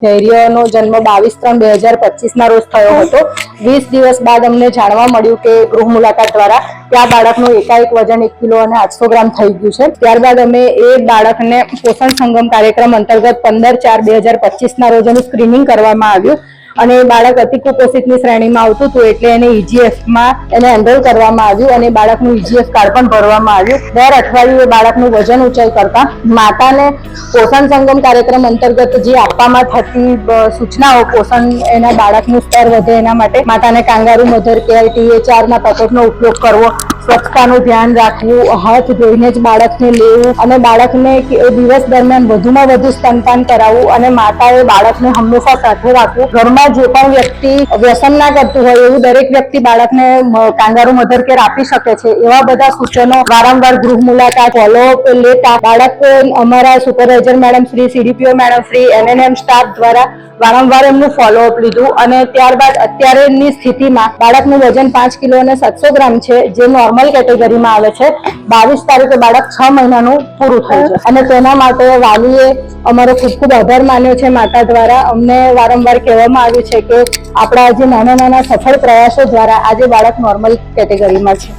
ધૈર્યનો જન્મ 22/3/2025 રોજ થયો હતો। 20 દિવસ બાદ અમને જાણવા મળ્યું કે ગૃહ મુલાકાત દ્વારા કે આ બાળકનું એકાએક વજન 1 કિલો અને 800 ગ્રામ થઈ ગયું છે। ત્યારબાદ અમે એ બાળકને પોષણ સંગમ કાર્યક્રમ અંતર્ગત 15/4/2025 રોજ એનું સ્ક્રીનિંગ કરવામાં આવ્યું અને બાળક અતિ કુપોષિતની શ્રેણીમાં આવતું હતું એટલે એને ઈજીએફમાં એને એનરોલ કરવામાં આવ્યું અને બાળકનું ઈજીએફ કાર્ડ પણ ભરવામાં આવ્યું। દર અઠવાડિયે બાળકનું વજન ઊંચાઈ કરતા માતાને પોષણ સંગમ કાર્યક્રમ અંતર્ગત જે આપવામાં થતી સૂચનાઓ પોષણ એના બાળકનું સ્તર વધે એના માટે માતાને કાંગારૂ મધર કેર THR પેકેટનો ઉપયોગ કરવો, સ્વચ્છતાનું ધ્યાન રાખવું, હાથ ધોઈને જ બાળકને લેવું અને બાળકને દિવસ દરમિયાન વધુમાં વધુ સ્તનપાન કરાવવું અને માતાએ બાળકને હંમેશા સાથે રાખવું। ઘરમાં જે પણ વ્યક્તિ વ્યસન ના કરતું હોય એવું દરેક વ્યક્તિ બાળકને કાંગારૂ મધર કેર આપી શકે છે એવા બધા સૂચનો વારંવાર ગૃહ મુલાકાત ફોલોઅપ લેતા બાળક અમારા supervisor madam Shri, CDPO madam Shri, NNM staff દ્વારા વારંવાર એમનું ફોલોઅપ લીધું અને ત્યારબાદ અત્યારેની સ્થિતિમાં બાળકનું વજન 5 કિલો અને 700 ગ્રામ છે જે નોર્મલ કેટેગરીમાં આવે છે। 22 તારીખે બાળક 6 મહિનાનું પૂરું થયું છે અને તેના માટે વાલીએ અમારો ખૂબ ખૂબ આભાર માન્યો છે। માતા દ્વારા અમને વારંવાર કહેવામાં આવ્યું છે કે આપણા જે નાના નાના સફળ પ્રયાસો દ્વારા આજે બાળક નોર્મલ કેટેગરીમાં છે।